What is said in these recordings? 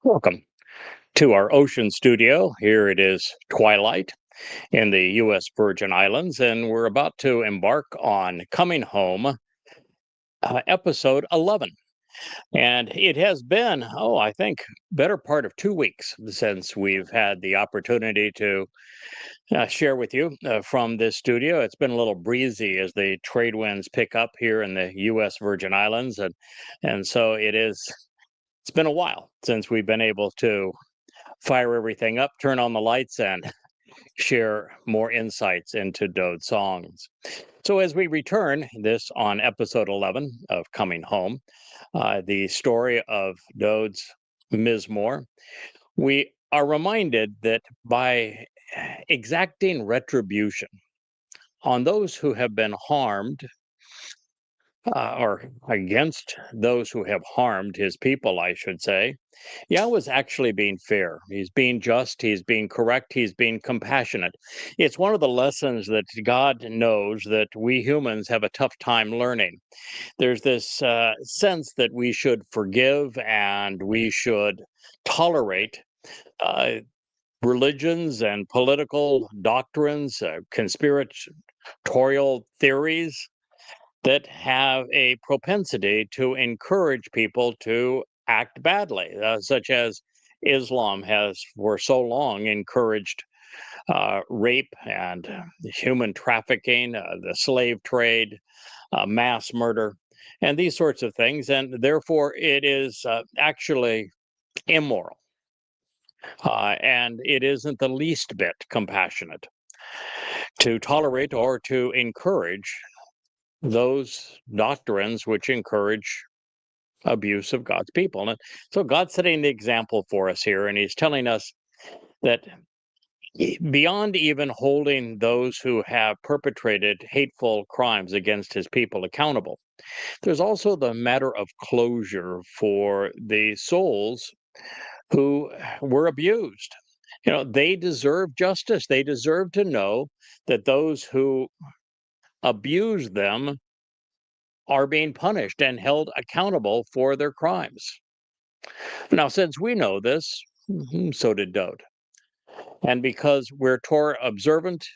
Welcome to our ocean studio. Here it is twilight in the U.S. Virgin Islands, and we're about to embark on Coming Home, episode 11. And it has been, I think, better part of 2 weeks since we've had the opportunity to share with you from this studio. It's been a little breezy as the trade winds pick up here in the U.S. Virgin Islands, and so it's been a while since we've been able to fire everything up, turn on the lights, and share more insights into Dode songs. So as we return this on episode 11 of Coming Home, the story of Dode's Mizmor, we are reminded that by exacting retribution on those who have been harmed, or against those who have harmed his people, I should say, Yahweh's actually being fair. He's being just. He's being correct. He's being compassionate. It's one of the lessons that God knows that we humans have a tough time learning. There's this sense that we should forgive and we should tolerate uh, religions and political doctrines, conspiratorial theories that have a propensity to encourage people to act badly, such as Islam has for so long encouraged rape and human trafficking, the slave trade, mass murder, and these sorts of things. And therefore, it is actually immoral. And it isn't the least bit compassionate to tolerate or to encourage those doctrines which encourage abuse of God's people. And so God's setting the example for us here, and he's telling us that beyond even holding those who have perpetrated hateful crimes against his people accountable, there's also the matter of closure for the souls who were abused. They deserve justice. They deserve to know that those who abuse them are being punished and held accountable for their crimes. Now, since we know this, so did Dode. And because we're Torah observant,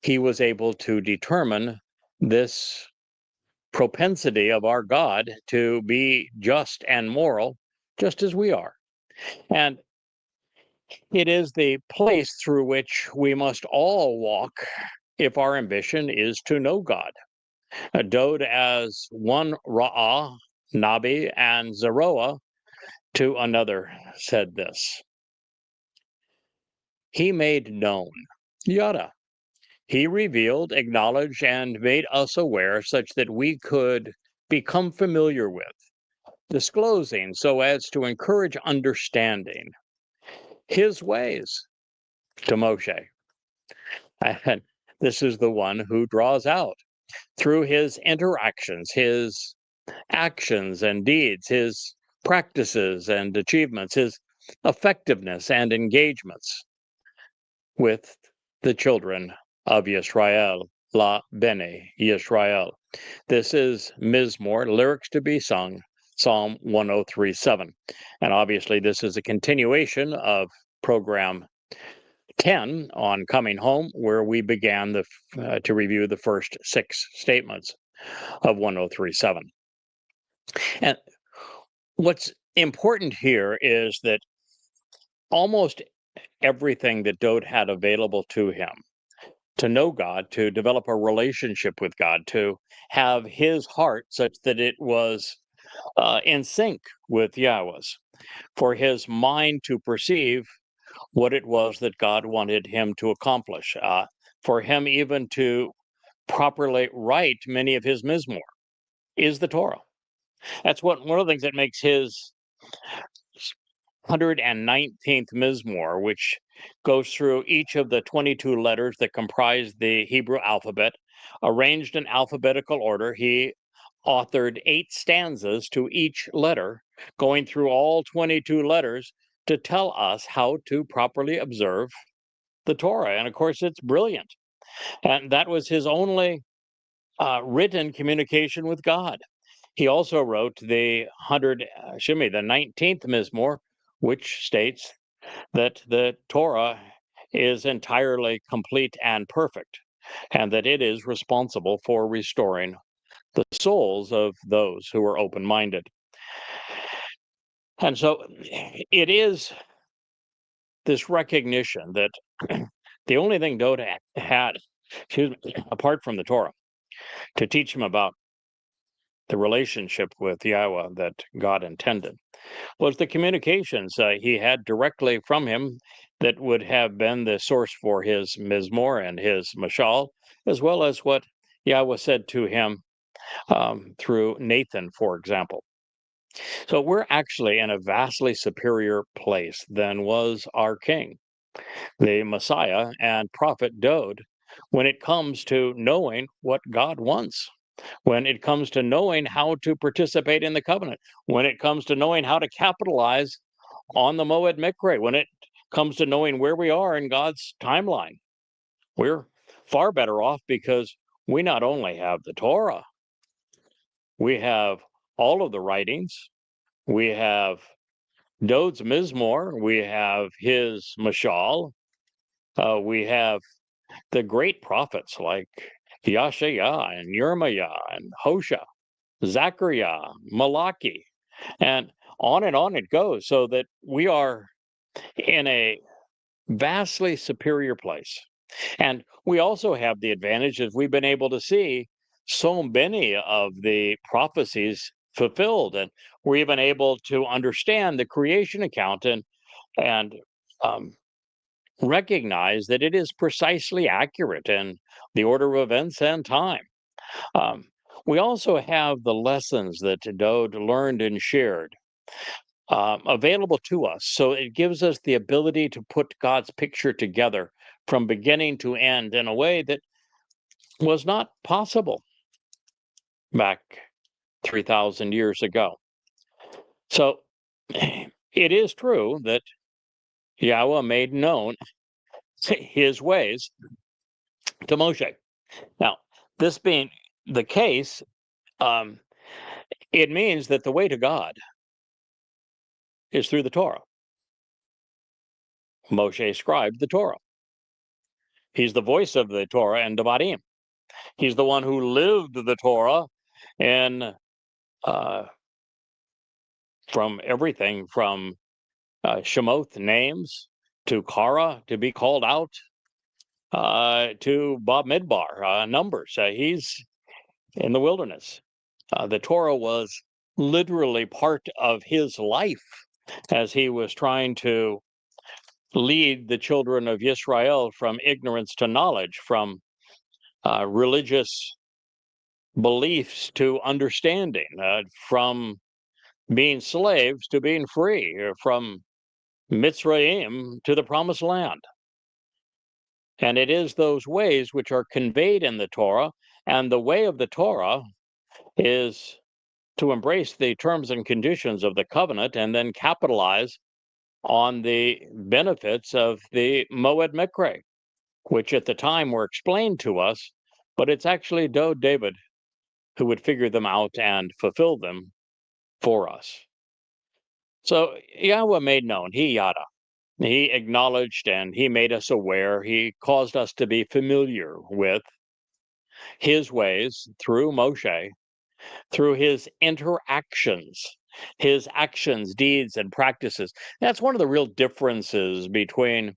he was able to determine this propensity of our God to be just and moral, just as we are. And it is the place through which we must all walk if our ambition is to know God. Dode as one Ra'ah, Nabi, and Zeroah to another said this. He made known, Yada. He revealed, acknowledged, and made us aware such that we could become familiar with, disclosing so as to encourage understanding his ways to Moshe. And this is the one who draws out through his interactions, his actions and deeds, his practices and achievements, his effectiveness and engagements with the children of Yisrael, La Bene Yisrael. This is Mizmor, lyrics to be sung, Psalm 103:7. And obviously, this is a continuation of program 10 on Coming Home, where we began to review the first 6 statements of 103:7. And what's important here is that almost everything that Dode had available to him to know God, to develop a relationship with God, to have his heart such that it was in sync with Yahweh's, for his mind to perceive what it was that God wanted him to accomplish, for him even to properly write many of his Mizmor, is the Torah. That's one of the things that makes his 119th Mizmor, which goes through each of the 22 letters that comprise the Hebrew alphabet, arranged in alphabetical order. He authored 8 stanzas to each letter, going through all 22 letters to tell us how to properly observe the Torah. And of course, it's brilliant. And that was his only written communication with God. He also wrote the 19th Mizmor, which states that the Torah is entirely complete and perfect, and that it is responsible for restoring the souls of those who are open-minded. And so it is this recognition that the only thing Dode had, excuse me, apart from the Torah, to teach him about the relationship with Yahweh that God intended, was the communications he had directly from him that would have been the source for his Mizmor and his Mashal, as well as what Yahweh said to him through Nathan, for example. So we're actually in a vastly superior place than was our king, the Messiah and prophet Dode, when it comes to knowing what God wants, when it comes to knowing how to participate in the covenant, when it comes to knowing how to capitalize on the Moed Mikre, when it comes to knowing where we are in God's timeline. We're far better off because we not only have the Torah, we have all of the writings, we have Dode's Mizmor, we have his Mashal, we have the great prophets like Yashayah and Yirmiah and Hosea, Zechariah, Malachi, and on it goes, so that we are in a vastly superior place. And we also have the advantage, as we've been able to see so many of the prophecies fulfilled, and we're even able to understand the creation account and um, recognize that it is precisely accurate in the order of events and time. Um, we also have the lessons that Dode learned and shared available to us. So it gives us the ability to put God's picture together from beginning to end in a way that was not possible back 3,000 years ago. So it is true that Yahweh made known his ways to Moshe. Now, this being the case, um, it means that the way to God is through the Torah. Moshe scribed the Torah. He's the voice of the Torah and Devarim. He's the one who lived the Torah and from everything from Shemoth names to Kara to be called out to Bob Midbar numbers. He's in the wilderness. The Torah was literally part of his life as he was trying to lead the children of Israel from ignorance to knowledge, from religious beliefs to understanding, from being slaves to being free, from Mitzrayim to the promised land. And it is those ways which are conveyed in the Torah, and the way of the Torah is to embrace the terms and conditions of the covenant and then capitalize on the benefits of the Moed Mikre, which at the time were explained to us, but it's actually David who would figure them out and fulfill them for us. So Yahweh made known, he Yada. He acknowledged and he made us aware. He caused us to be familiar with his ways through Moshe, through his interactions, his actions, deeds, and practices. That's one of the real differences between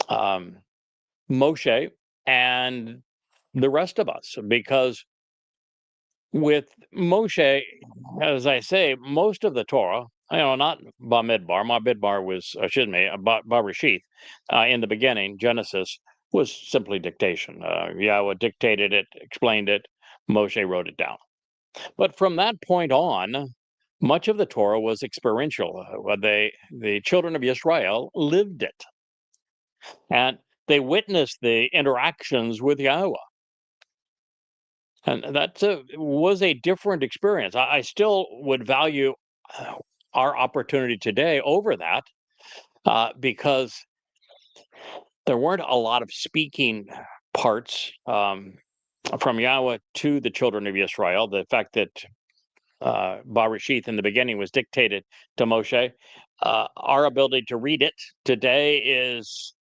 Moshe and the rest of us, because with Moshe, as I say, most of the Torah, not Bamidbar. Bamidbar was, excuse me, Barashith, in the beginning, Genesis, was simply dictation. Yahweh dictated it, explained it, Moshe wrote it down. But from that point on, much of the Torah was experiential. The children of Israel lived it, and they witnessed the interactions with Yahweh. And that was a different experience. I still would value our opportunity today over that because there weren't a lot of speaking parts from Yahweh to the children of Israel. The fact that Bereshith in the beginning was dictated to Moshe. Our ability to read it today is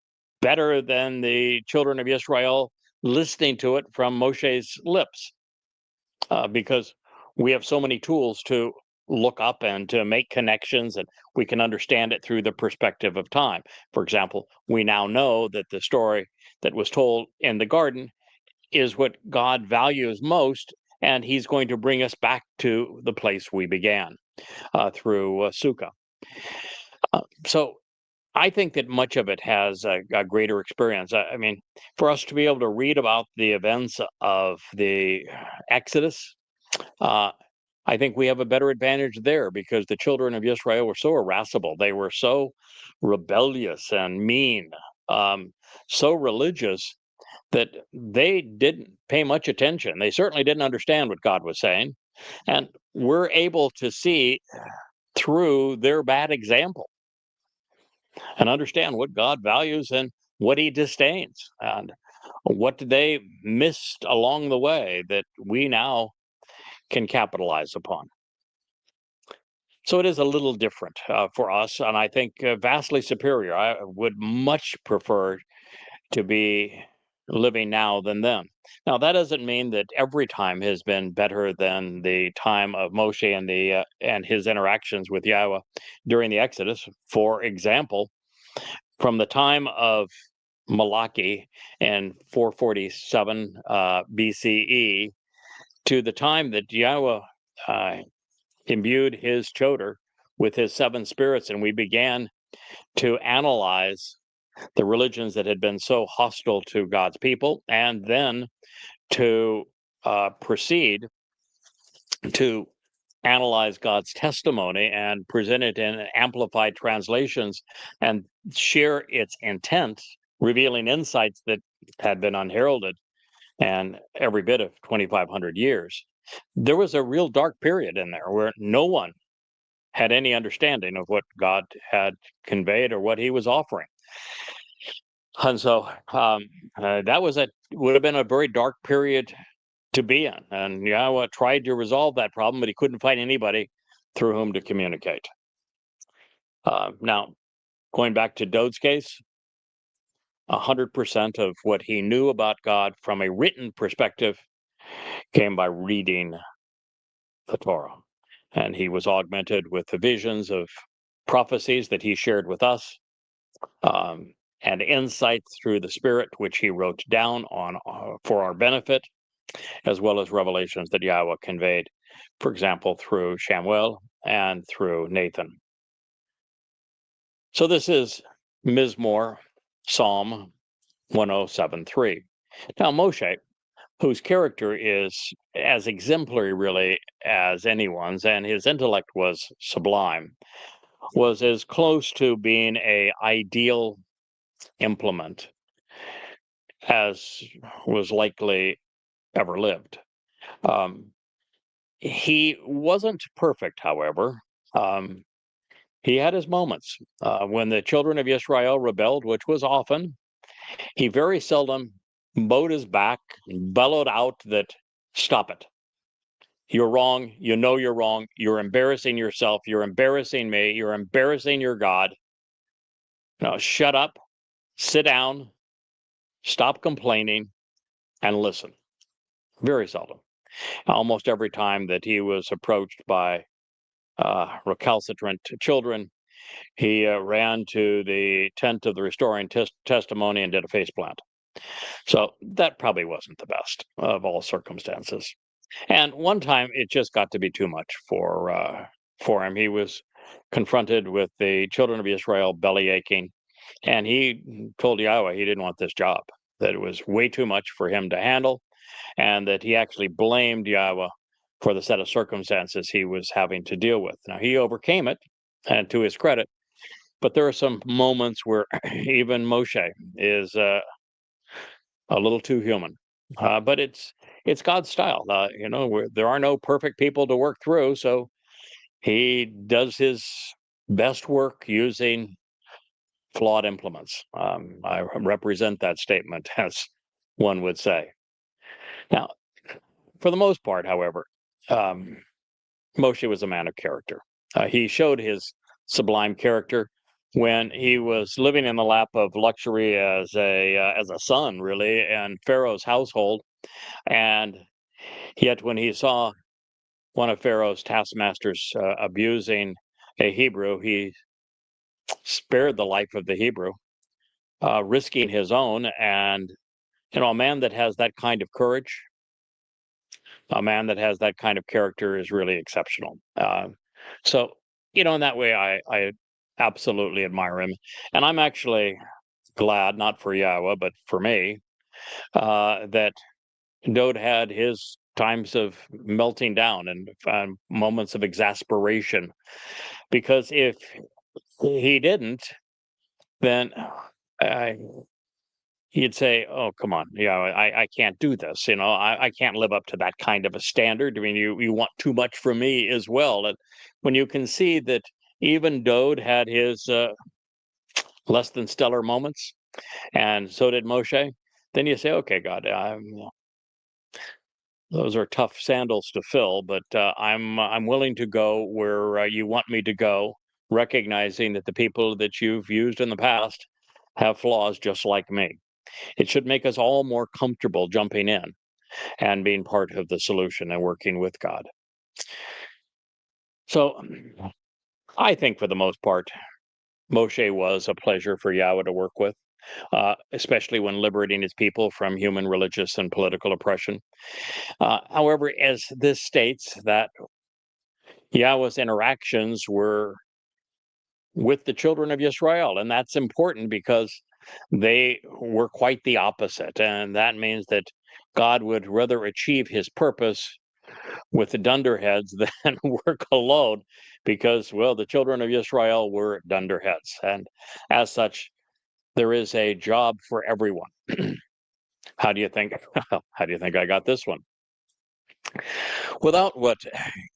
better than the children of Israel listening to it from Moshe's lips, because we have so many tools to look up and to make connections, and we can understand it through the perspective of time. For example, we now know that the story that was told in the garden is what God values most, and he's going to bring us back to the place we began through Sukkah. So I think that much of it has a greater experience. I mean, for us to be able to read about the events of the Exodus, I think we have a better advantage there because the children of Israel were so irascible. They were so rebellious and mean, so religious that they didn't pay much attention. They certainly didn't understand what God was saying. And we're able to see through their bad example and understand what God values and what he disdains and what they missed along the way that we now can capitalize upon. So it is a little different for us, and I think vastly superior. I would much prefer to be living now than then. Now, that doesn't mean that every time has been better than the time of Moshe and his interactions with Yahweh during the Exodus. For example, from the time of Malachi in 447 BCE to the time that Yahweh imbued his choder with his seven spirits, and we began to analyze the religions that had been so hostile to God's people, and then to proceed to analyze God's testimony and present it in amplified translations and share its intent, revealing insights that had been unheralded and every bit of 2,500 years. There was a real dark period in there where no one had any understanding of what God had conveyed or what he was offering. And so that would have been a very dark period to be in. And Yahweh tried to resolve that problem, but he couldn't find anybody through whom to communicate. Now, going back to Dode's case, 100% of what he knew about God from a written perspective came by reading the Torah. And he was augmented with the visions of prophecies that he shared with us, and insights through the Spirit, which he wrote down on for our benefit, as well as revelations that Yahweh conveyed, for example, through Shamuel and through Nathan. So this is Mizmor, Psalm 107:3. Now Moshe, whose character is as exemplary really as anyone's, and his intellect was sublime, was as close to being an ideal implement as was likely ever lived. He wasn't perfect, however. He had his moments. When the children of Israel rebelled, which was often, he very seldom bowed his back, bellowed out that, stop it. You're wrong. You know you're wrong. You're embarrassing yourself. You're embarrassing me. You're embarrassing your God. Now, shut up, sit down, stop complaining, and listen. Very seldom. Almost every time that he was approached by recalcitrant children, he ran to the tent of the restoring testimony and did a faceplant. So that probably wasn't the best of all circumstances. And one time it just got to be too much for him. He was confronted with the children of Israel belly aching, and he told Yahweh he didn't want this job, that it was way too much for him to handle, and that he actually blamed Yahweh for the set of circumstances he was having to deal with. Now, he overcame it, and to his credit, but there are some moments where even Moshe is a little too human. But it's God's style. There are no perfect people to work through, so he does his best work using flawed implements. I represent that statement, as one would say. Now, for the most part, however, Moshe was a man of character. He showed his sublime character when he was living in the lap of luxury as a son, really, in Pharaoh's household, and yet when he saw one of Pharaoh's taskmasters abusing a Hebrew, he spared the life of the Hebrew, risking his own. And a man that has that kind of courage, a man that has that kind of character, is really exceptional. So, in that way, I absolutely admire him, and I'm actually glad, not for Yahowah, but for me, that Dode had his times of melting down and moments of exasperation, because if he didn't, then I he'd say, "Oh, come on, I can't do this. I can't live up to that kind of a standard. I mean, you want too much from me as well." And when you can see that even Dode had his less than stellar moments, and so did Moshe, then you say, "Okay, God, those are tough sandals to fill, but I'm willing to go where you want me to go, recognizing that the people that you've used in the past have flaws just like me." It should make us all more comfortable jumping in and being part of the solution and working with God. So I think for the most part, Moshe was a pleasure for Yahowah to work with, especially when liberating his people from human religious and political oppression. However, as this states, that Yahowah's interactions were with the children of Israel, and that's important because they were quite the opposite. And that means that God would rather achieve his purpose with the dunderheads than work alone, because, well, the children of Israel were dunderheads. And as such, there is a job for everyone. How do you think? How do you think I got this one? Without what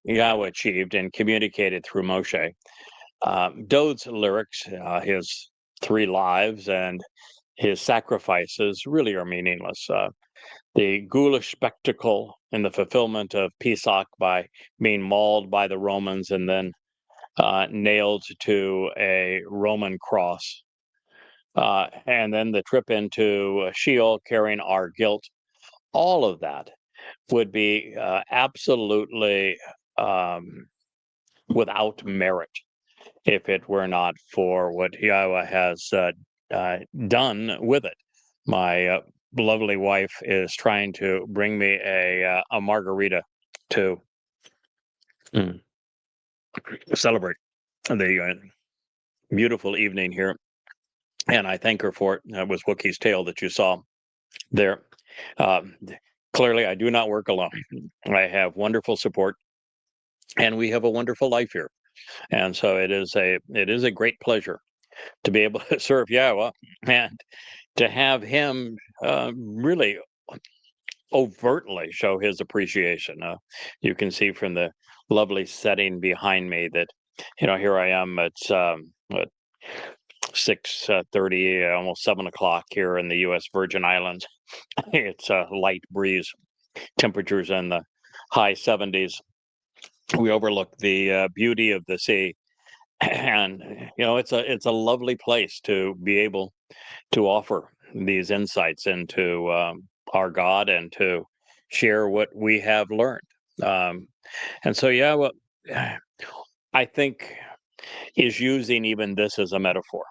Yahowah achieved and communicated through Moshe, Dode's lyrics, his three lives, and his sacrifices really are meaningless. The ghoulish spectacle in the fulfillment of Pesach by being mauled by the Romans and then nailed to a Roman cross, and then the trip into Sheol carrying our guilt, all of that would be absolutely um, without merit if it were not for what Yahowah has done with it. My lovely wife is trying to bring me a margarita to celebrate the beautiful evening here, and I thank her for it. That was Wookie's tail that you saw there. Um, Clearly, I do not work alone. I have wonderful support, and we have a wonderful life here. And so it is a great pleasure to be able to serve Yahowah and to have him really overtly show his appreciation. You can see from the lovely setting behind me that, here I am. It's 6:30, almost 7 o'clock here in the U.S. Virgin Islands. It's a light breeze, temperatures in the high 70s. We overlook the beauty of the sea, and it's a lovely place to be able to offer these insights into our God and to share what we have learned. Um, and so, yeah, well, I think is using even this as a metaphor.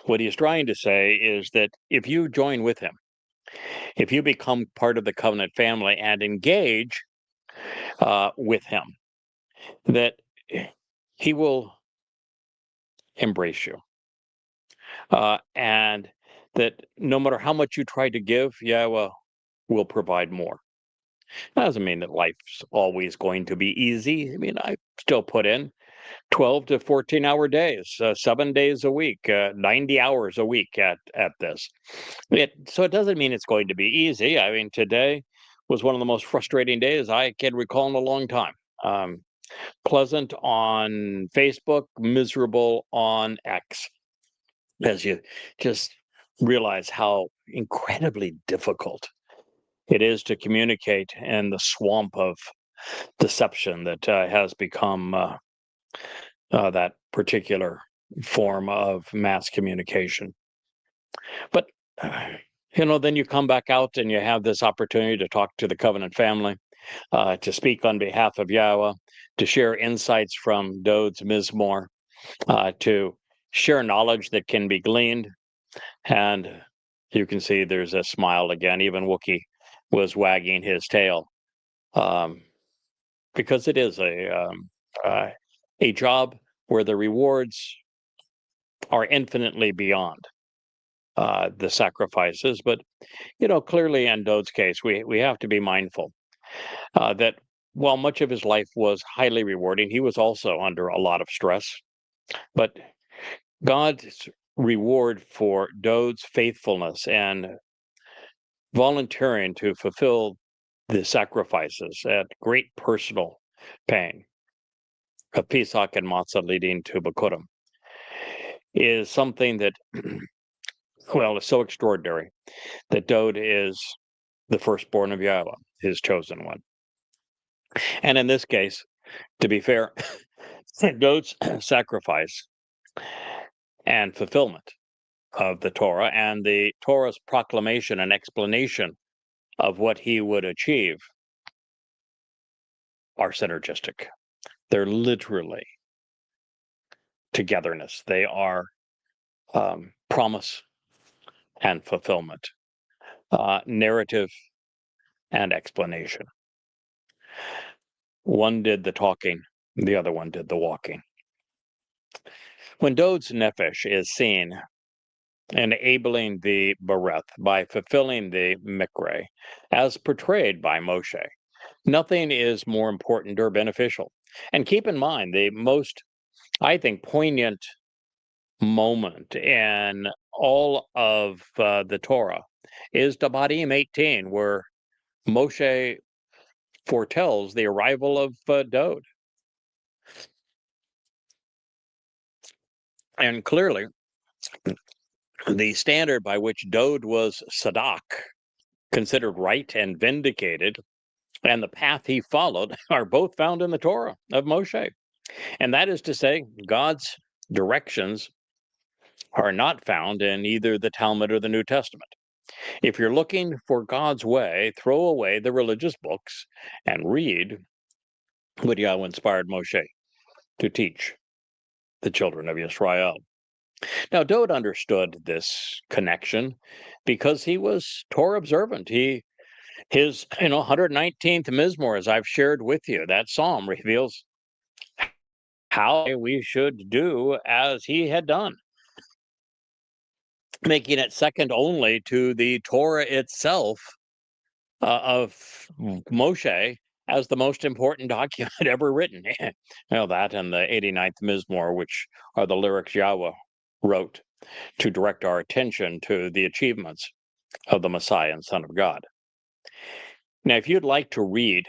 What he's trying to say is that if you join with him, if you become part of the covenant family and engage with him, that he will embrace you. And that no matter how much you try to give, Yahowah will provide more. That doesn't mean that life's always going to be easy. I mean, I still put in 12 to 14-hour days, 7 days a week, 90 hours a week at this. So it doesn't mean it's going to be easy. I mean, today was one of the most frustrating days I can recall in a long time. Pleasant on Facebook, miserable on X, as you just realize how incredibly difficult it is to communicate in the swamp of deception that has become that particular form of mass communication. But, then you come back out and you have this opportunity to talk to the covenant family, to speak on behalf of Yahowah, to share insights from Dode's Mizmor, to share knowledge that can be gleaned. And you can see there's a smile again. Even Wookie was wagging his tail, because it is a job where the rewards are infinitely beyond the sacrifices. But, clearly in Dode's case, we have to be mindful that while much of his life was highly rewarding, he was also under a lot of stress. But God's reward for Dode's faithfulness and volunteering to fulfill the sacrifices at great personal pain of Pesach and Matzah leading to Bikurim is something that, well, is so extraordinary that Dode is the firstborn of Yahowah, his chosen one. And in this case, to be fair, Dode's sacrifice and fulfillment of the Torah and the Torah's proclamation and explanation of what he would achieve are synergistic. They're literally togetherness. They are promise and fulfillment, narrative and explanation. One did the talking, the other one did the walking. When Dode's nefesh is seen enabling the bereth by fulfilling the mikre, as portrayed by Moshe, nothing is more important or beneficial. And keep in mind, the most, I think, poignant moment in all of the Torah is Devarim 18, where Moshe foretells the arrival of Dode. And clearly, the standard by which Dode was Sadak, considered right and vindicated, and the path he followed are both found in the Torah of Moshe. And that is to say, God's directions are not found in either the Talmud or the New Testament. If you're looking for God's way, throw away the religious books and read what Yahweh inspired Moshe to teach the children of Israel. Now, Dode understood this connection because he was Torah observant. His 119th Mizmor, as I've shared with you, that psalm reveals how we should do as he had done, making it second only to the Torah itself of Moshe as the most important document ever written. That and the 89th Mizmor, which are the lyrics Yahweh wrote to direct our attention to the achievements of the Messiah and Son of God. Now, if you'd like to read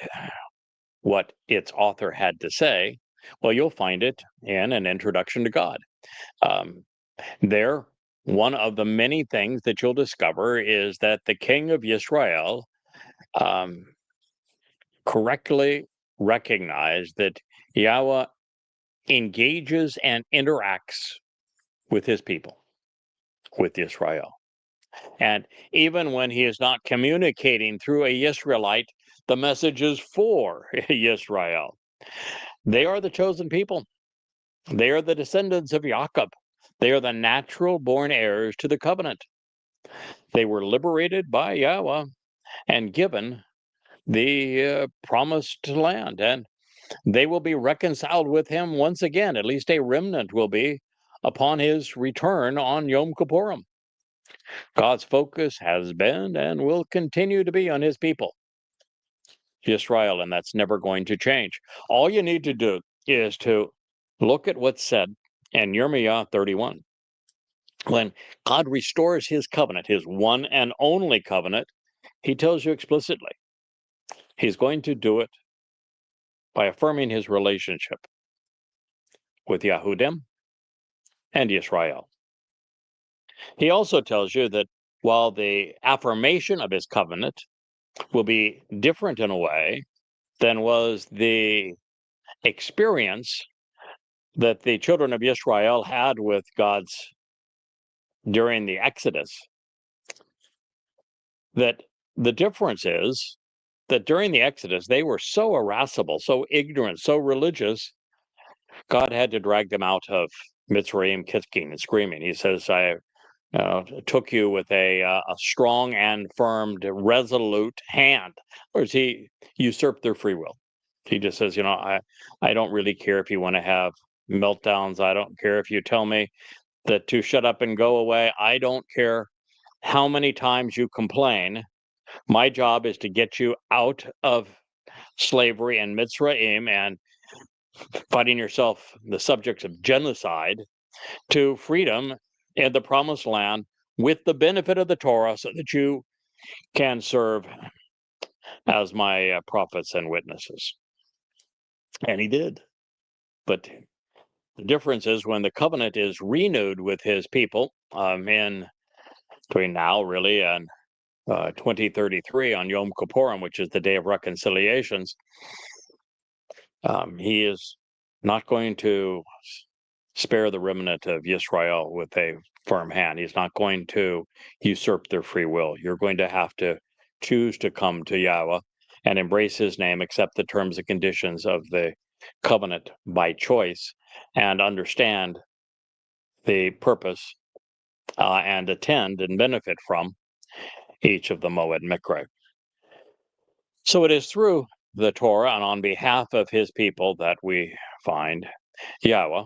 what its author had to say, well, you'll find it in an introduction to God. There, one of the many things that you'll discover is that the king of Israel correctly recognized that Yahweh engages and interacts with his people, with Israel. And even when he is not communicating through a Israelite, the message is for Israel. They are the chosen people. They are the descendants of Jacob. They are the natural born heirs to the covenant. They were liberated by Yahweh and given the promised land, and they will be reconciled with him once again. At least a remnant will be upon his return on Yom Kippurim. God's focus has been and will continue to be on his people, Israel, and that's never going to change. All you need to do is to look at what's said in Yirmiyah 31. When God restores his covenant, his one and only covenant, he tells you explicitly he's going to do it by affirming his relationship with Yahudim and Israel. He also tells you that while the affirmation of his covenant will be different in a way than was the experience that the children of Israel had with God's during the Exodus. That the difference is that during the Exodus, they were so irascible, so ignorant, so religious, God had to drag them out of Mitzrayim kicking and screaming. He says, I took you with a strong and firm, resolute hand. Or he usurped their free will. He just says, I don't really care if you want to have meltdowns. I don't care if you tell me that to shut up and go away. I don't care how many times you complain. My job is to get you out of slavery and Mitzrayim and fighting yourself the subjects of genocide to freedom in the promised land with the benefit of the Torah so that you can serve as my prophets and witnesses. And he did. But the difference is when the covenant is renewed with his people in between now really and 2033 on Yom Kippurim, which is the Day of Reconciliations, he is not going to spare the remnant of Yisrael with a firm hand. He's not going to usurp their free will. You're going to have to choose to come to Yahweh and embrace his name, accept the terms and conditions of the covenant by choice, and understand the purpose and attend and benefit from each of the Moed Mikra. So it is through the Torah and on behalf of his people that we find Yahweh.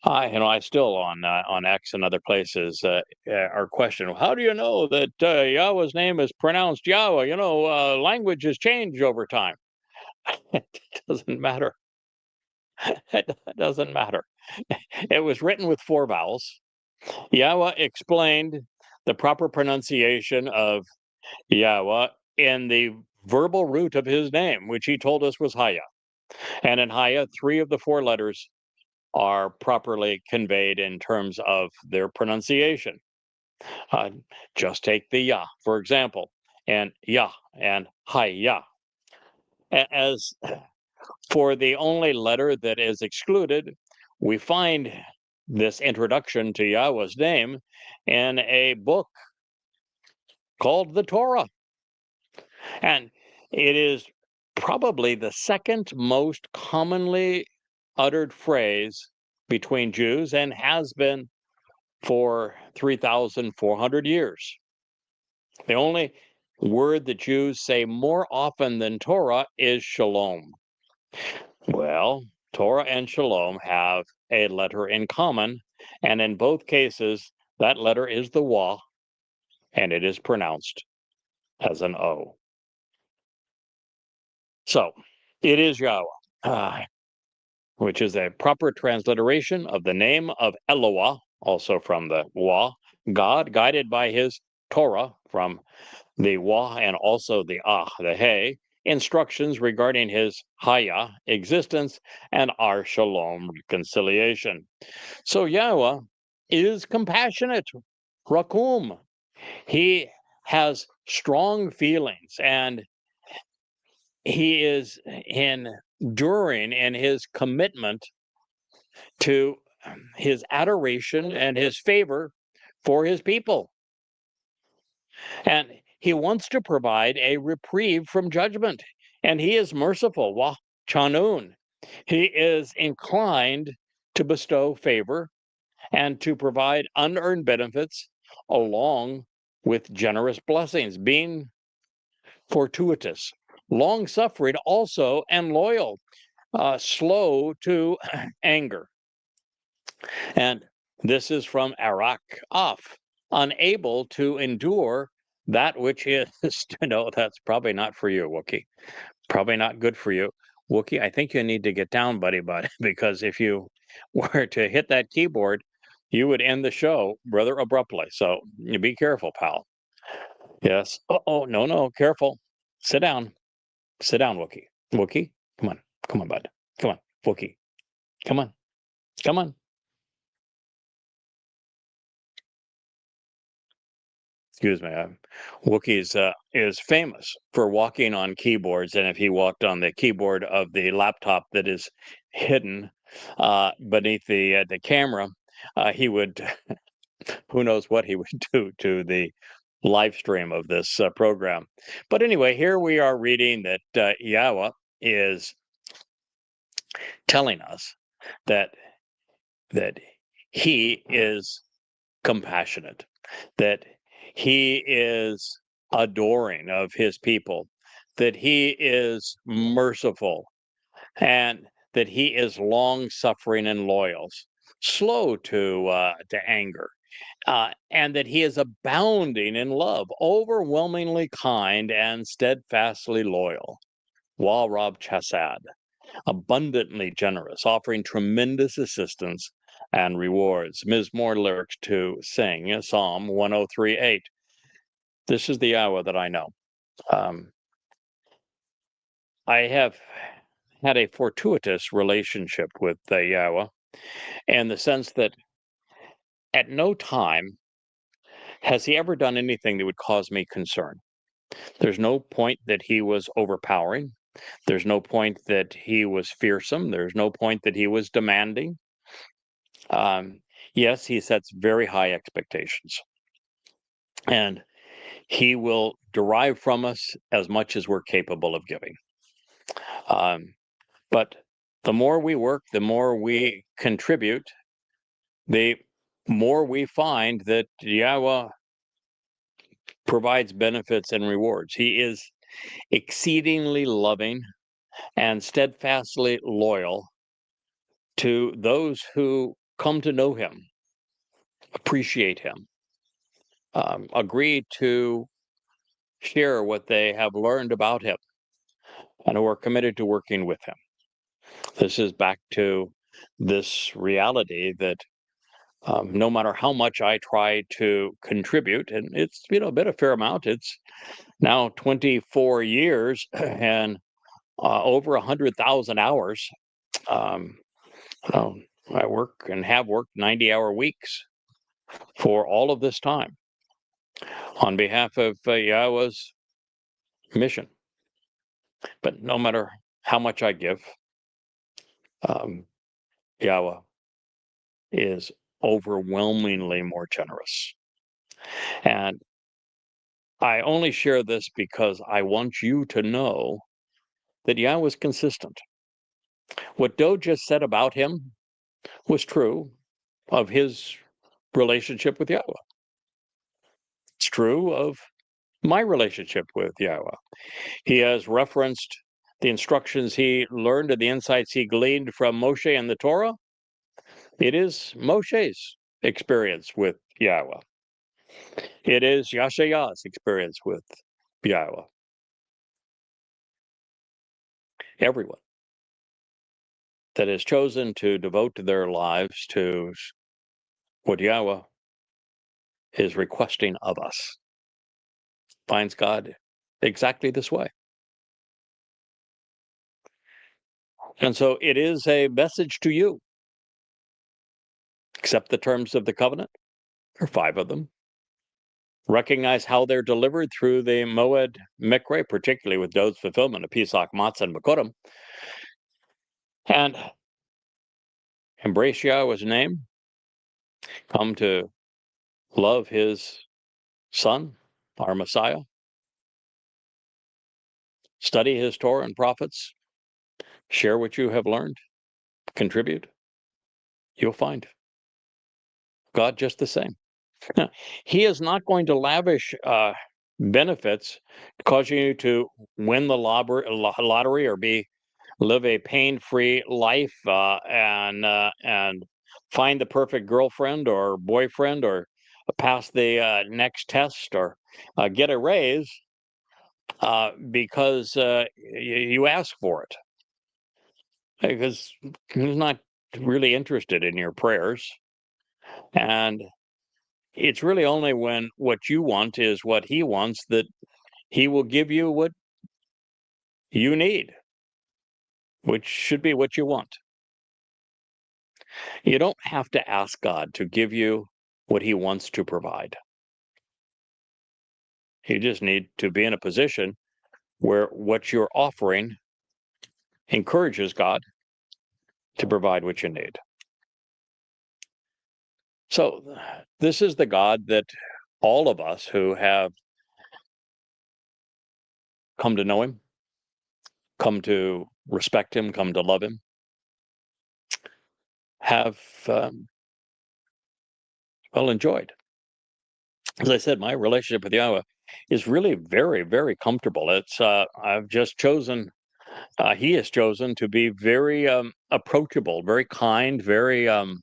I still on X and other places are questioning, how do you know that Yahweh's name is pronounced Yahweh? Language has changed over time. It doesn't matter. It doesn't matter. It was written with 4 vowels. Yahweh explained the proper pronunciation of Yahweh in the verbal root of his name, which he told us was Haya. And in Haya, 3 of the 4 letters are properly conveyed in terms of their pronunciation. Just take the Yah, for example, and Yah and Haya. As for the only letter that is excluded, we find this introduction to Yahweh's name in a book called the Torah. And it is probably the second most commonly uttered phrase between Jews and has been for 3,400 years. The only word that Jews say more often than Torah is shalom. Well, Torah and shalom have a letter in common, and in both cases, that letter is the Wah, and it is pronounced as an O. So, it is Yahweh, which is a proper transliteration of the name of Elohah, also from the Wah, God, guided by his Torah from the Wah and also the the Hey, instructions regarding his Haya, existence, and our Shalom, reconciliation. So Yahweh is compassionate, Rakum. He has strong feelings, and he is enduring in his commitment to his adoration and his favor for his people. And he wants to provide a reprieve from judgment, and he is merciful. Wah Chanun. He is inclined to bestow favor and to provide unearned benefits along with generous blessings, being fortuitous, long-suffering also, and loyal, slow to anger. And this is from Arak off, unable to endure that which is, that's probably not for you, Wookie. Probably not good for you. Wookie, I think you need to get down, buddy, because if you were to hit that keyboard, you would end the show rather abruptly. So you be careful, pal. Yes. Oh, no, careful. Sit down. Sit down, Wookie. Wookie, come on. Come on, bud. Come on, Wookie. Come on. Come on. excuse me, Wookiees is famous for walking on keyboards, and if he walked on the keyboard of the laptop that is hidden beneath the camera, he would who knows what he would do to the live stream of this program. But anyway, here we are reading that Yahweh is telling us that that he is compassionate, that he is adoring of his people, that he is merciful, and that he is long suffering and loyal, slow to anger, and that he is abounding in love, overwhelmingly kind and steadfastly loyal. Rob Chasad, abundantly generous, offering tremendous assistance and rewards. Ms. Moore lyrics to sing Psalm 103:8. This is the Yahweh that I know. I have had a fortuitous relationship with Yahweh in the sense that at no time has he ever done anything that would cause me concern. There's no point that he was overpowering. There's no point that he was fearsome. There's no point that he was demanding. Yes, he sets very high expectations. And he will derive from us as much as we're capable of giving. But the more we work, the more we contribute, the more we find that Yahweh provides benefits and rewards. He is exceedingly loving and steadfastly loyal to those who come to know him, appreciate him, agree to share what they have learned about him, and who are committed to working with him. This is back to this reality that no matter how much I try to contribute, and it's been a fair amount. It's now 24 years and over 100,000 hours. Um, I work and have worked 90-hour weeks for all of this time on behalf of Yahweh's mission. But no matter how much I give, Yahweh is overwhelmingly more generous. And I only share this because I want you to know that Yahweh is consistent. What Doe just said about him was true of his relationship with Yahweh. It's true of my relationship with Yahweh. He has referenced the instructions he learned and the insights he gleaned from Moshe and the Torah. It is Moshe's experience with Yahweh. It is Yashayah's experience with Yahweh. Everyone that has chosen to devote their lives to what Yahweh is requesting of us finds God exactly this way. And so it is a message to you. Accept the terms of the covenant. There are 5 of them. Recognize how they're delivered through the Moed Mikre, particularly with Dode's fulfillment of Pesach, Matzah, and Makotim. And embrace Yahweh's name. Come to love his Son, our Messiah. Study his Torah and prophets. Share what you have learned. Contribute. You'll find God just the same. Now, he is not going to lavish benefits causing you to win the lottery or live a pain-free life and find the perfect girlfriend or boyfriend or pass the next test or get a raise because you ask for it. Because he's not really interested in your prayers. And it's really only when what you want is what he wants that he will give you what you need, which should be what you want. You don't have to ask God to give you what he wants to provide. You just need to be in a position where what you're offering encourages God to provide what you need. So, this is the God that all of us who have come to know him, come to respect him, come to love him, have, enjoyed. As I said, my relationship with Yahweh is really very, very comfortable. I've just chosen, he has chosen to be very approachable, very kind, very um,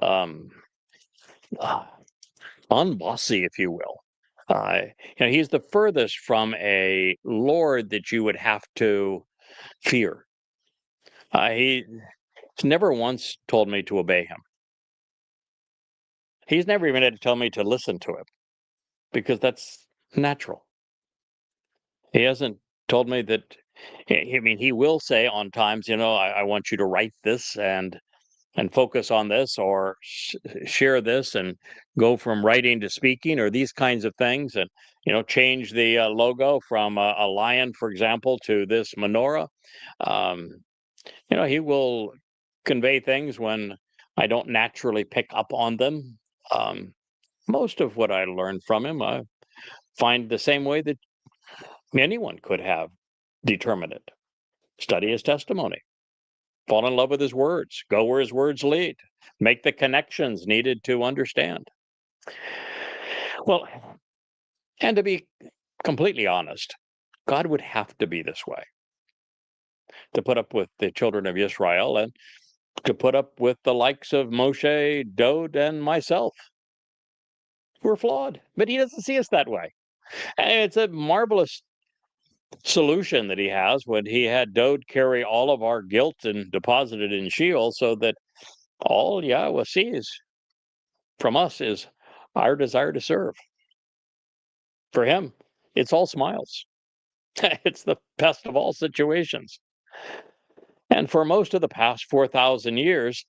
uh, unbossy, if you will. Uh, he's the furthest from a Lord that you would have to fear. He's never once told me to obey him. He's never even had to tell me to listen to him because that's natural. He hasn't told me that. I mean, he will say on times, I want you to write this and focus on this, or share this and go from writing to speaking, or these kinds of things, and change the logo from a lion, for example, to this menorah. Um, he will convey things when I don't naturally pick up on them. Um, Most of what I learned from him, I find the same way that anyone could have determined it. Study his testimony, fall in love with his words, go where his words lead, make the connections needed to understand. Well, and to be completely honest, God would have to be this way to put up with the children of Israel and to put up with the likes of Moshe, Dode, and myself. We're flawed, but he doesn't see us that way. And it's a marvelous solution that he has when he had Dode carry all of our guilt and deposit it in Sheol, so that all Yahweh sees from us is our desire to serve. For him, it's all smiles. It's the best of all situations. And for most of the past 4,000 years,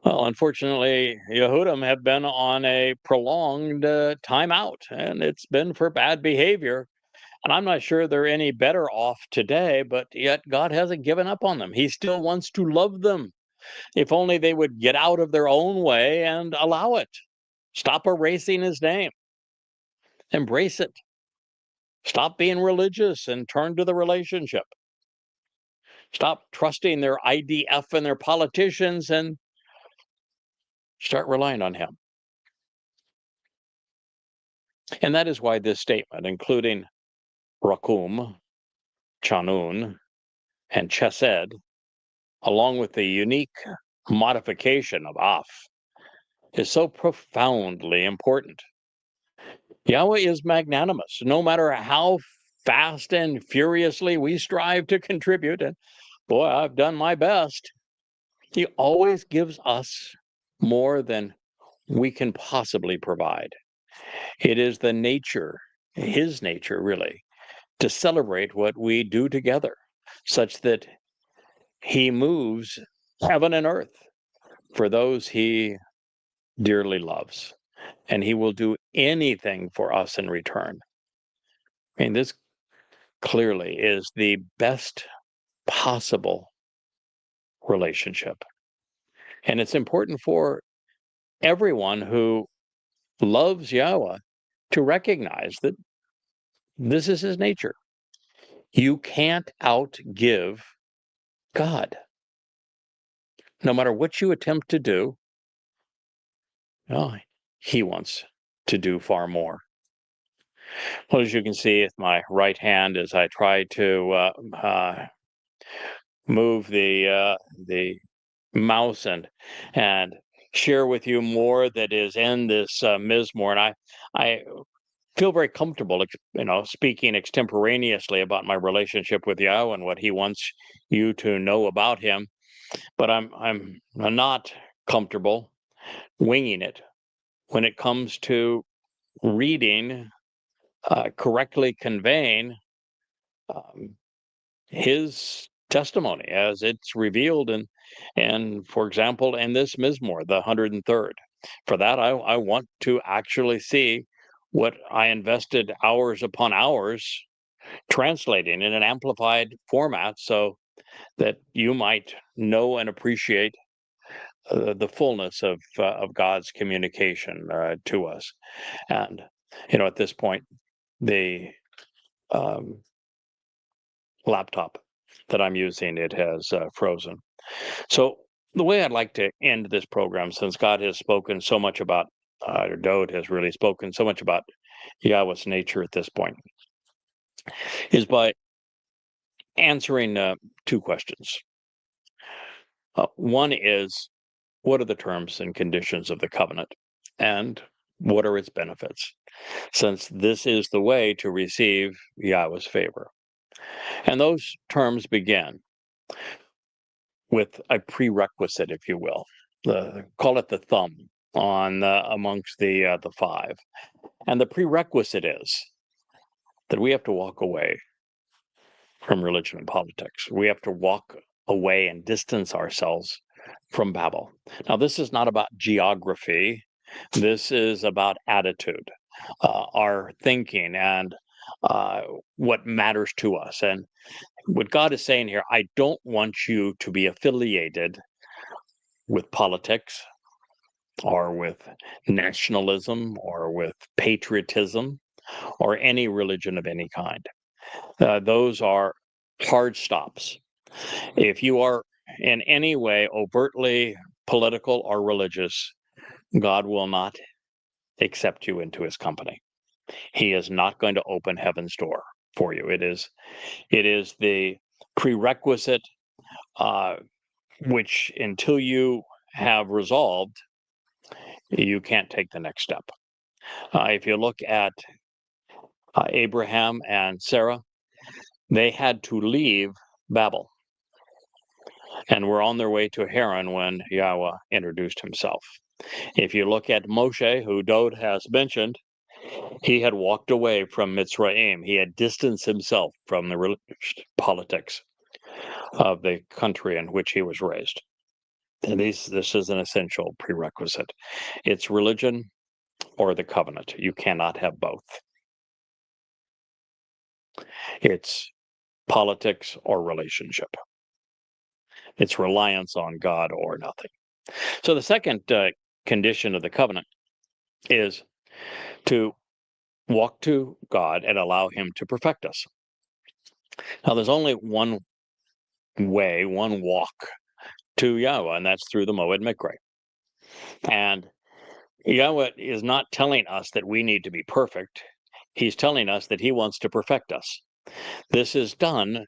well, unfortunately, Yehudim have been on a prolonged timeout, and it's been for bad behavior. And I'm not sure they're any better off today, but yet God hasn't given up on them. He still wants to love them. If only they would get out of their own way and allow it. Stop erasing his name. Embrace it. Stop being religious and turn to the relationship. Stop trusting their IDF and their politicians and start relying on him. And that is why this statement, including Rakum, Chanun, and Chesed, along with the unique modification of Af, is so profoundly important. Yahweh is magnanimous, no matter how fast and furiously we strive to contribute. And boy, I've done my best. He always gives us more than we can possibly provide. It is the nature, his nature really, to celebrate what we do together, such that he moves heaven and earth for those he dearly loves. And he will do anything for us in return. I mean, this clearly is the best possible relationship. And it's important for everyone who loves Yahweh to recognize that this is his nature. You can't outgive God. No matter what you attempt to do, oh, he wants to do far more. Well, as you can see with my right hand, as I try to move the mouse and share with you more that is in this Mizmor, and I feel very comfortable, speaking extemporaneously about my relationship with Yahweh and what he wants you to know about him. But I'm not comfortable winging it when it comes to reading, correctly conveying his testimony as it's revealed and for example, in this Mizmor, the 103rd. For that, I want to actually see what I invested hours upon hours translating in an amplified format so that you might know and appreciate the fullness of God's communication to us. And at this point, the um, laptop that I'm using, it has frozen. So the way I'd like to end this program, since God has spoken so much about, or Dode has really spoken so much about Yahweh's nature at this point, is by answering two questions. One is, what are the terms and conditions of the covenant? And what are its benefits? Since this is the way to receive Yahweh's favor. And those terms begin with a prerequisite, if you will. Call it the thumb on amongst the five. And the prerequisite is that we have to walk away from religion and politics. We have to walk away and distance ourselves from Babel. Now, this is not about geography. This is about attitude, our thinking, and what matters to us. And what God is saying here, I don't want you to be affiliated with politics or with nationalism or with patriotism or any religion of any kind. Those are hard stops. If you are in any way overtly political or religious, God will not accept you into his company. He is not going to open heaven's door for you. It is the prerequisite, which until you have resolved, you can't take the next step. If you look at Abraham and Sarah, they had to leave Babel and were on their way to Haran when Yahweh introduced himself. If you look at Moshe, who Dode has mentioned, he had walked away from Mitzrayim. He had distanced himself from the religious politics of the country in which he was raised. And this is an essential prerequisite. It's religion or the covenant. You cannot have both. It's politics or relationship. It's reliance on God or nothing. So the second condition of the covenant is to walk to God and allow him to perfect us. Now, there's only one way, one walk to Yahweh, and that's through the Moed Mikre. And Yahweh is not telling us that we need to be perfect. He's telling us that he wants to perfect us. This is done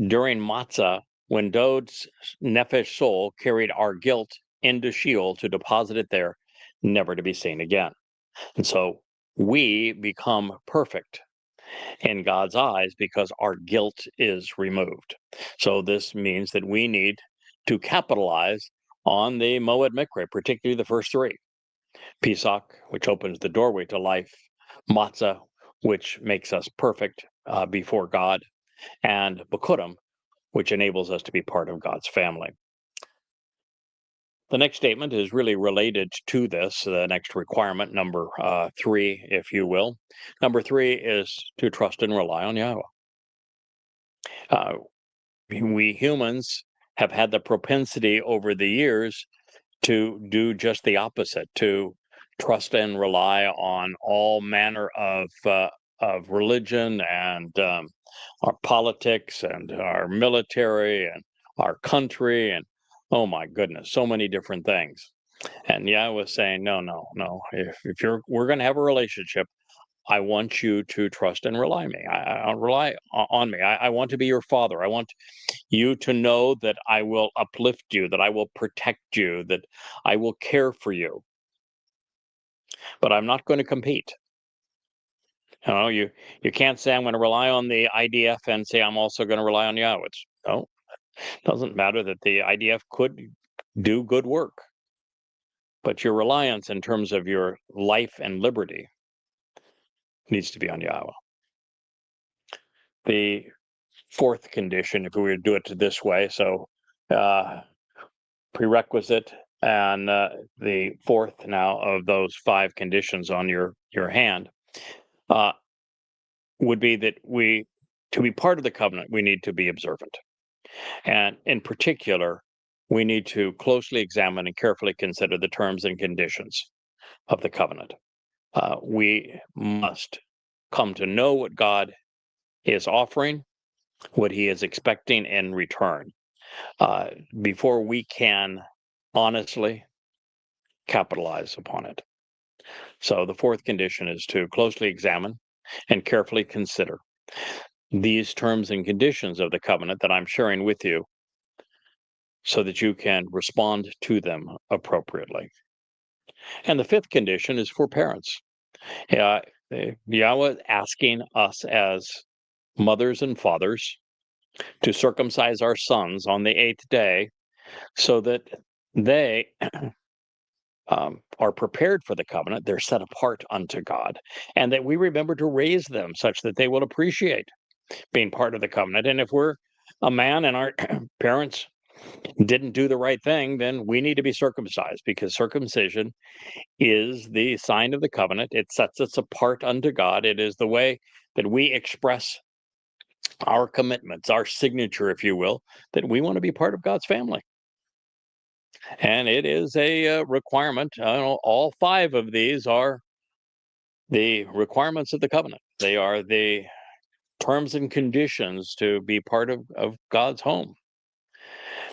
during Matzah, when Dode's Nefesh soul carried our guilt into Sheol to deposit it there, never to be seen again. And so we become perfect in God's eyes because our guilt is removed. So this means that we need to capitalize on the Moed Mikre, particularly the first three. Pesach, which opens the doorway to life, Matzah, which makes us perfect before God, and Bikurim, which enables us to be part of God's family. The next statement is really related to this, the next requirement, number 3, if you will. Number 3 is to trust and rely on Yahweh. We humans have had the propensity over the years to do just the opposite, to trust and rely on all manner of religion and our politics and our military and our country and, oh my goodness, so many different things. And Yahweh was saying, no. If we're going to have a relationship, I want you to trust and rely on me. I rely on me. I want to be your father. I want you to know that I will uplift you, that I will protect you, that I will care for you. But I'm not going to compete. You can't say I'm going to rely on the IDF and say I'm also going to rely on Yahweh. No, it doesn't matter that the IDF could do good work. But your reliance in terms of your life and liberty needs to be on Yahweh. The fourth condition, if we were to do it this way, so prerequisite, and the fourth now of those 5 conditions on your hand uh, would be that to be part of the covenant, we need to be observant. And in particular, we need to closely examine and carefully consider the terms and conditions of the covenant. We must come to know what God is offering, what he is expecting in return, uh, before we can honestly capitalize upon it. So the fourth condition is to closely examine and carefully consider these terms and conditions of the covenant that I'm sharing with you so that you can respond to them appropriately. And the fifth condition is for parents. Uh, Yahweh asking us as mothers and fathers to circumcise our sons on the eighth day so that they are prepared for the covenant, they're set apart unto God, and that we remember to raise them such that they will appreciate being part of the covenant. And if we're a man and our parents didn't do the right thing, then we need to be circumcised, because circumcision is the sign of the covenant. It sets us apart unto God. It is the way that we express our commitments, our signature, if you will, that we want to be part of God's family. And it is a requirement. All five of these are the requirements of the covenant. They are the terms and conditions to be part of God's home.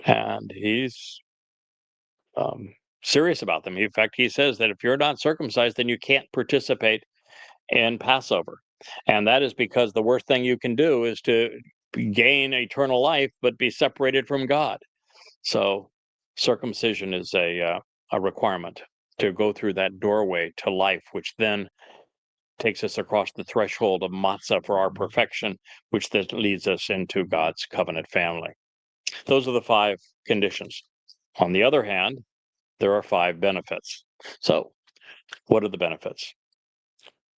And he's serious about them. In fact, he says that if you're not circumcised, then you can't participate in Passover. And that is because the worst thing you can do is to gain eternal life, but be separated from God. So circumcision is a requirement to go through that doorway to life, which then takes us across the threshold of matzah for our perfection, which then leads us into God's covenant family. Those are the five conditions. On the other hand, there are five benefits. So, what are the benefits?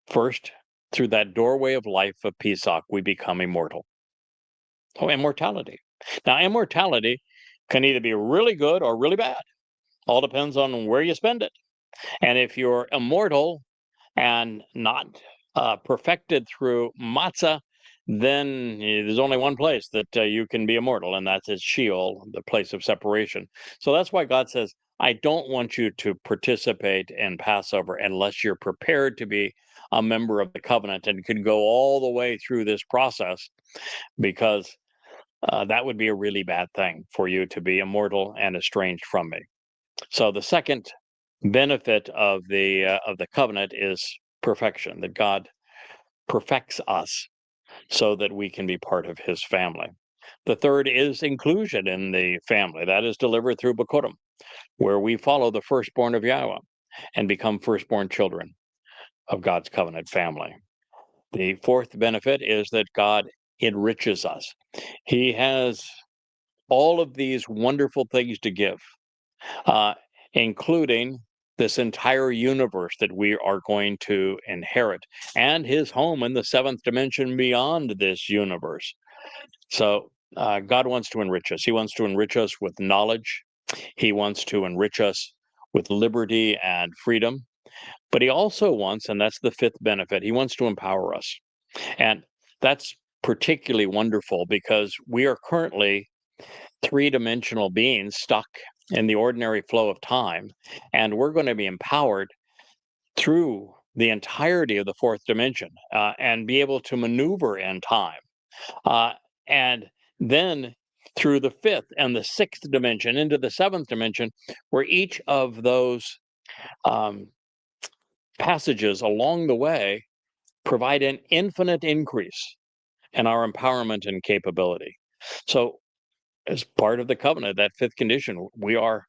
First, through that doorway of life of Pesach, we become immortal. Oh, immortality. Now, immortality can either be really good or really bad. All depends on where you spend it. And if you're immortal and not perfected through matzah, then there's only one place that you can be immortal, and that's at Sheol, the place of separation. So that's why God says, I don't want you to participate in Passover unless you're prepared to be a member of the covenant and can go all the way through this process, because that would be a really bad thing for you to be immortal and estranged from me. So the second benefit of the covenant is perfection, that God perfects us so that we can be part of his family. The third is inclusion in the family. That is delivered through Bikurim, where we follow the firstborn of Yahweh and become firstborn children of God's covenant family. The fourth benefit is that God enriches us. He has all of these wonderful things to give, including this entire universe that we are going to inherit, and his home in the seventh dimension beyond this universe. So God wants to enrich us. He wants to enrich us with knowledge. He wants to enrich us with liberty and freedom. But he also wants, and that's the fifth benefit, he wants to empower us. And that's particularly wonderful because we are currently three-dimensional beings stuck in the ordinary flow of time, and we're going to be empowered through the entirety of the fourth dimension and be able to maneuver in time. And then through the fifth and the sixth dimension into the seventh dimension, where each of those passages along the way provide an infinite increase in our empowerment and capability. So, as part of the covenant, that fifth condition, we are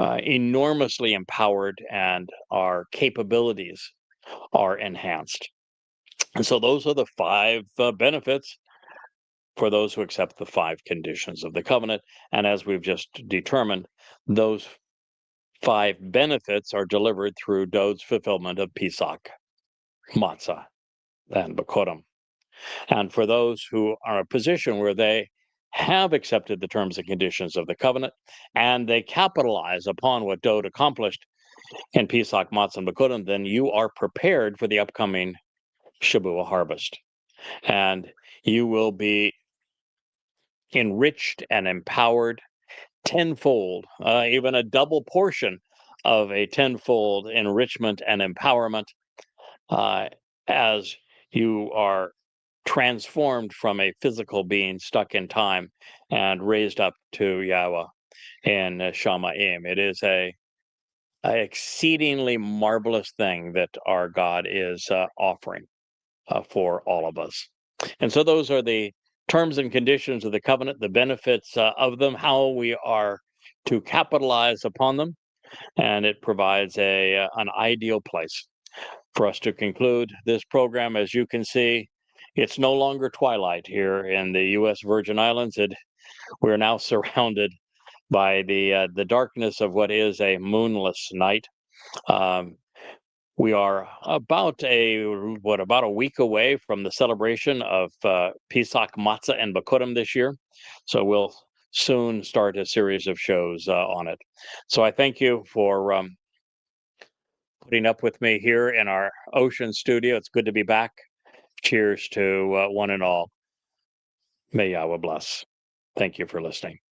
enormously empowered and our capabilities are enhanced. And so, those are the five benefits for those who accept the five conditions of the covenant. And as we've just determined, those five benefits are delivered through Dod's fulfillment of Pesach, Matzah, and Bikurim. And for those who are in a position where they have accepted the terms and conditions of the covenant, and they capitalize upon what Dod accomplished in Pesach, Matzah, and Bikurim, then you are prepared for the upcoming Shavua harvest. And you will be enriched and empowered tenfold, even a double portion of a tenfold enrichment and empowerment uh, as you are transformed from a physical being stuck in time and raised up to Yahweh in Shamaim. It is a exceedingly marvelous thing that our God is offering for all of us. And so those are the terms and conditions of the covenant, the benefits of them, how we are to capitalize upon them, and it provides an ideal place for us to conclude this program. As you can see, it's no longer twilight here in the U.S. Virgin Islands. We're now surrounded by the darkness of what is a moonless night. Um, we are about a week away from the celebration of Pesach Matzah and Bakurim this year, so we'll soon start a series of shows on it. So I thank you for putting up with me here in our ocean studio. It's good to be back. Cheers to one and all. May Yahweh bless. Thank you for listening.